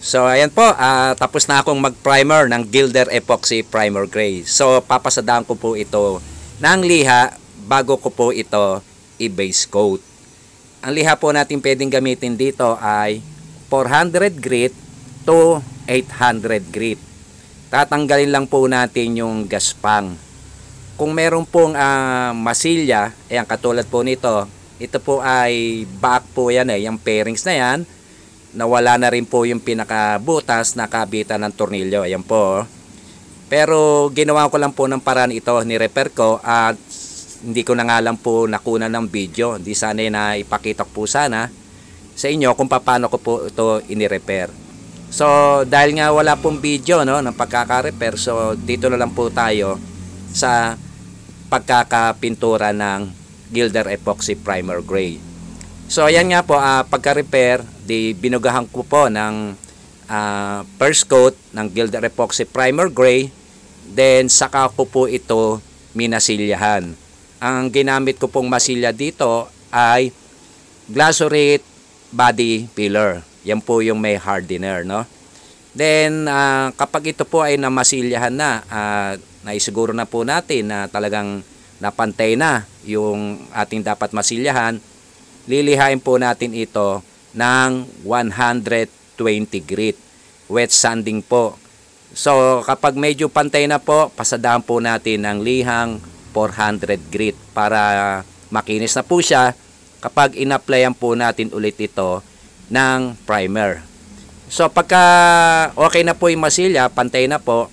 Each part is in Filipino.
So ayan po, tapos na akong mag-primer ng Gilder Epoxy Primer Gray. So papasadaan ko po ito ng liha bago ko po ito i-base coat. Ang liha po natin pwedeng gamitin dito ay 400 grit to 800 grit. Tatanggalin lang po natin yung gaspang. Kung meron pong masilya, ayan katulad po nito, ito po ay back po yan yung pairings na yan. Nawala na rin po yung pinakabutas na kabitan ng tornilyo. Ayan po. Pero ginawa ko lang po ng paraan ito, ni-repair ko at hindi ko na nga lang po nakuna ng video. Hindi sana na ipakita ko po sana sa inyo kung paano ko po ito ini-repair. So dahil nga wala pong video ng pagkaka-repair, so dito na lang po tayo sa pagkakapintura ng Gilder Epoxy Primer Gray. So ayan nga po, pagka-repair, binugahan ko po ng first coat ng Gilder Epoxy Primer Gray, then saka ko po ito minasilyahan. Ang ginamit ko pong masilya dito ay Glazurate Body Filler. Yan po yung may hardener, no? Then kapag ito po ay namasilyahan na, naisiguro na po natin na talagang napantay na yung ating dapat masilyahan, lilihain po natin ito ng 120 grit. Wet sanding po. So kapag medyo pantay na po, pasadaan po natin ng lihang 400 grit para makinis na po siya kapag in-applyan po natin ulit ito ng primer. So pagka okay na po yung masilya, pantay na po,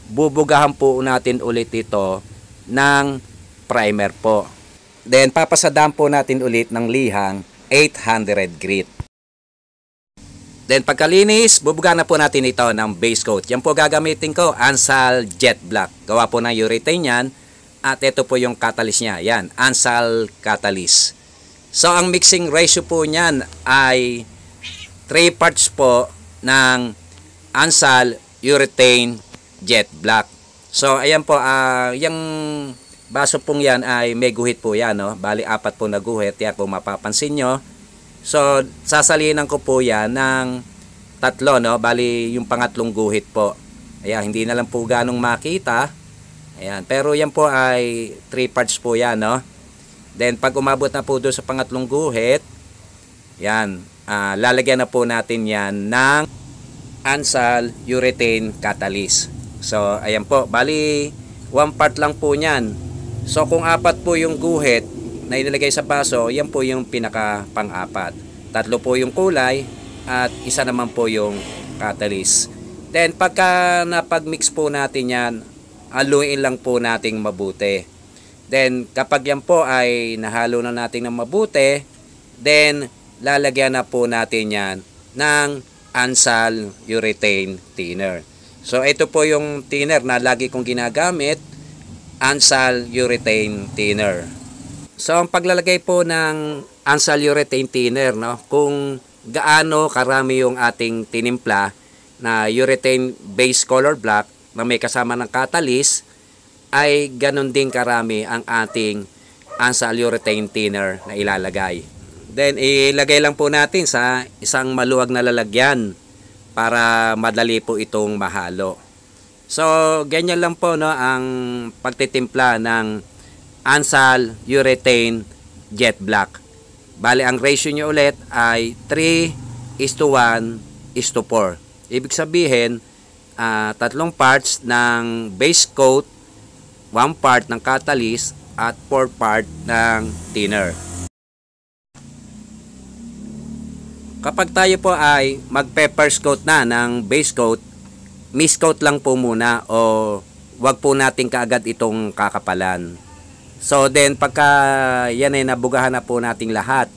bubugahan po natin ulit ito ng primer po. Then papasadaan po natin ulit ng lihang 800 grit. Then pagkalinis, bubugahan na po natin ito ng base coat. Yan po gagamitin ko, Ansal Jet Black. Gawa po ng urethane yan. At ito po yung catalyst niya. Yan, Ansal Catalyst. So ang mixing ratio po niyan ay 3 parts po ng Ansal Urethane Jet Black. So ayan po, yung baso pong yan ay may guhit po yan, no? Bali 4 po na guhit, yan kung mapapansin nyo. So sasalinan ko po yan ng 3, no? Bali yung pangatlong guhit po. Ayan, hindi na lang po ganong makita. Ayan, pero yan po ay 3 parts po yan, no? Then pag umabot na po doon sa pangatlong guhit, yan, lalagyan na po natin yan ng Ansal Urethane Catalyst. So ayan po, bali 1 part lang po niyan. So kung 4 po yung guhit na inilagay sa baso, yan po yung pinaka pang-4. 3 po yung kulay at 1 naman po yung catalyst. Then pagka napag-mix po natin yan, haluin lang po nating mabuti. Then kapag yan po ay nahalo na natin ng mabuti, then lalagyan na po natin yan ng Ansal Urethane Thinner. So ito po yung thinner na lagi kong ginagamit, Ansal Urethane Thinner. So ang paglalagay po ng Ansal Urethane Thinner, no, kung gaano karami yung ating tinimpla na urethane base color black na may kasama ng catalyst, ay ganun din karami ang ating Ansal Urethane Thinner na ilalagay. Then ilagay lang po natin sa isang maluwag na lalagyan para madali po itong mahalo. So ganyan lang po, no, ang pagtitimpla ng Ansal Urethane Jet Black. Bali ang ratio nyo ulit ay 3:1:4. Ibig sabihin 3 parts ng base coat, 1 part ng catalyst at 4 part ng thinner. Kapag tayo po ay mag-first coat na ng base coat, mist coat lang po muna o wag po natin kaagad itong kakapalan. So then pagka yan ay nabugahan na po nating lahat,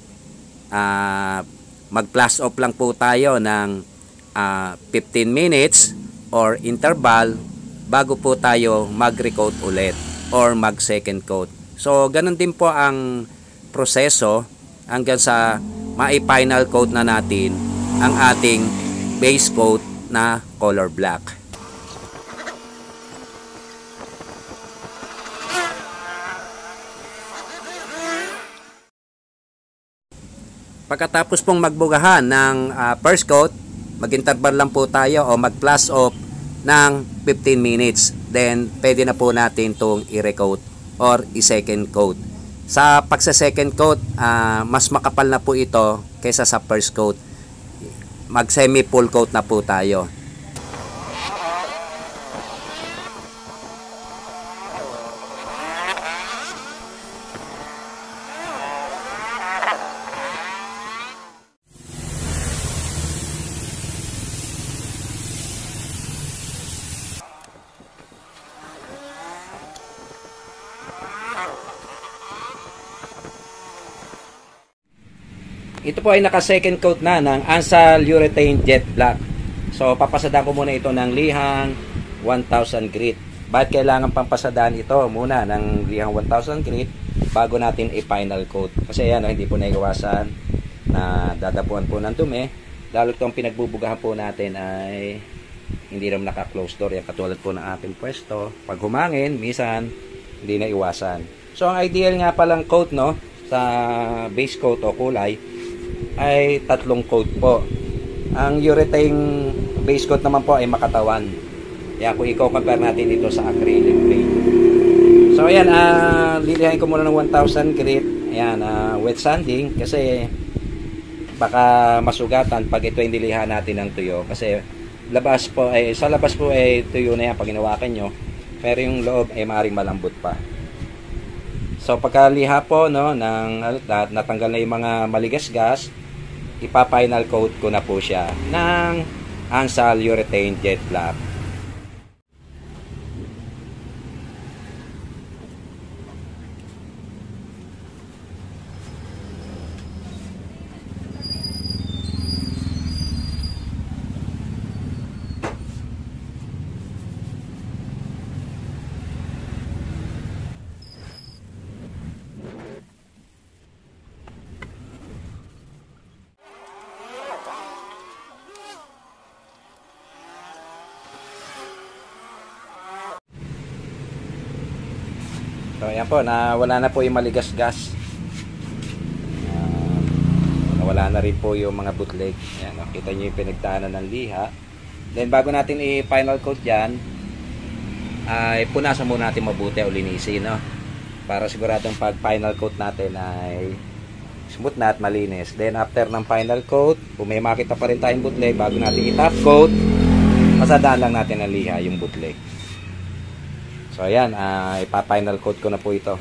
mag-plus off lang po tayo ng 15 minutes or interval bago po tayo mag-recoat ulit or mag-second coat. So ganun din po ang proseso hanggang sa mai-final coat na natin ang ating base coat na color black. Pagkatapos pong magbugahan ng first coat, mag-interval lang po tayo o mag-plus off ng 15 minutes. Then, pwede na po natin itong i-recoat or i-second coat. Sa pagsa-second coat, mas makapal na po ito kaysa sa first coat. Mag-semi full coat na po tayo. Ito po ay naka second coat na ng Ansal Urethane Jet Black. So papasadaan ko muna ito ng lihang 1000 grit. Bakit kailangan pampasadaan ito muna ng lihang 1000 grit bago natin i-final coat? Kasi yan, hindi po naiiwasan na dadapuan po ng dumi. Lalo itong pinagbubugahan po natin ay hindi naman naka-close door. Yan katulad po ng ating pwesto. Pag humangin, minsan hindi na iwasan. So ang ideal nga palang coat, no, sa base coat o kulay ay 3 coat po. Ang urethane base coat naman po ay makatawan. Kaya kung i-compare natin ito sa acrylic paint. So ayan, lilihain ko muna ng 1000 grit. Ayan, wet sanding kasi baka masugatan pag ito yung nilihan natin ng tuyo. Kasi labas po ay, sa labas po ay tuyo na yan pag hinawakan nyo. Pero yung loob ay maaaring malambot pa. So pagkaliha po, no, ng natanggal na yung mga maligas-gas, ipa-final coat ko na po siya ng Ansal Urethane Jet Black. So ayan po, wala na po yung maligas-gas. Nawala na rin po yung mga bootleg. Ayan, nakita nyo yung pinagdaanan ng liha. Then bago natin i-final coat dyan, ay punasan muna natin mabuti o linisin, no? Para siguradong pag final coat natin ay smooth na at malinis. Then after ng final coat, kung may makita pa rin tayong bootleg, bago natin i-top coat, pasadaan lang natin ang liha yung bootleg. So ayan, ipa-final coat ko na po ito.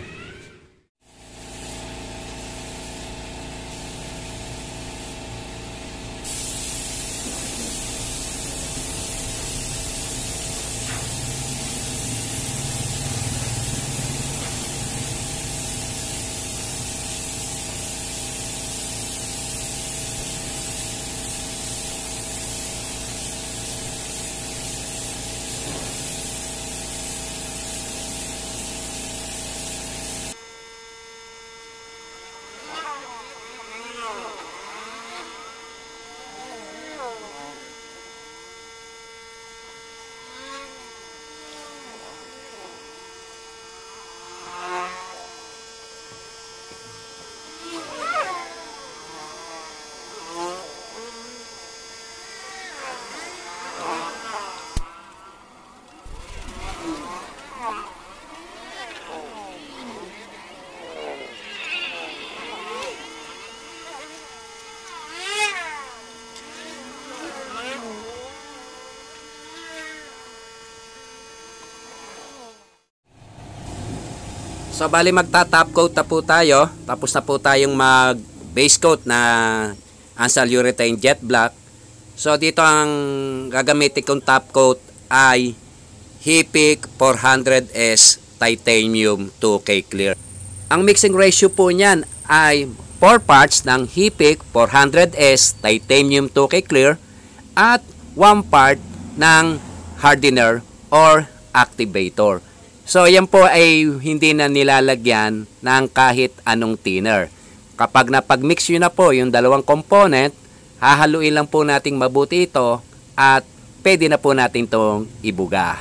So bali magta-top coat na po tayo. Tapos na po tayong mag base coat na Ansal Urethane Jet Black. So dito ang gagamitin kong top coat ay Hipic 400S Titanium 2K Clear. Ang mixing ratio po niyan ay 4 parts ng Hipic 400S Titanium 2K Clear at 1 part ng hardener or activator. So, yan po ay hindi na nilalagyan ng kahit anong thinner. Kapag napag-mix yun na po yung dalawang component, hahaluin lang po nating mabuti ito at pwede na po natin itong ibuga.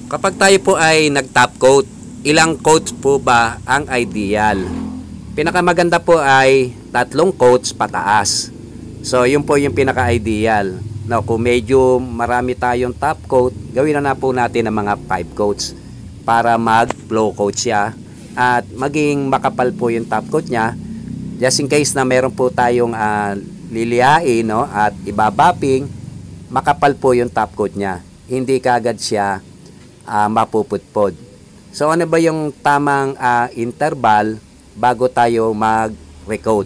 Kapag tayo po ay nag-top coat, ilang coats po ba ang ideal? Pinakamaganda po ay 3 coats pataas. So, yun po yung pinaka-ideal. No, kung medyo marami tayong top coat, gawin na po natin ng mga 5 coats para mag-flow coat siya at maging makapal po yung top coat niya. Just in case na meron po tayong lilihain, no, at ibabapping, makapal po yung top coat niya. Hindi kaagad siya mapupudpod. So ano ba yung tamang interval bago tayo mag-recoat?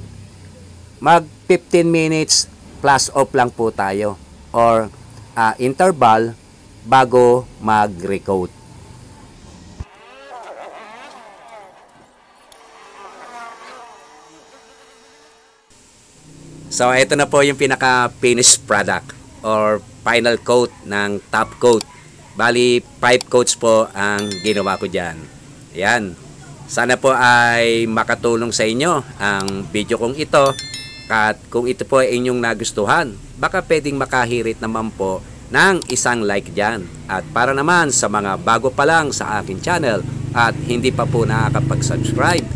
Mag 15 minutes plus off lang po tayo or interval bago mag-recoat. So ito na po yung pinaka finished product or final coat ng top coat. Bali 5 coats po ang ginawa ko dyan. Ayan. Sana po ay makatulong sa inyo ang video kong ito. At kung ito po ay inyong nagustuhan, baka pwedeng makahirit naman po ng isang like dyan. At para naman sa mga bago pa lang sa akin channel at hindi pa po nakakapag-subscribe,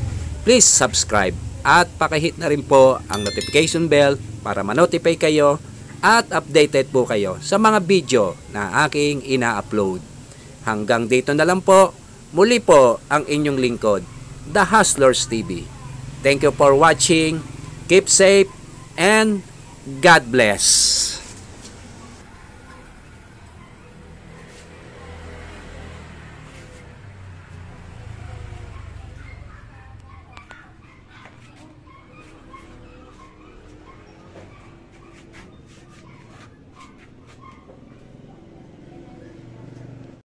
please subscribe at pakihit na rin po ang notification bell para ma-notify kayo at updated po kayo sa mga video na aking ina-upload. Hanggang dito na lang po. Muli po ang inyong lingkod, The Hustlers TV. Thank you for watching. Keep safe and God bless.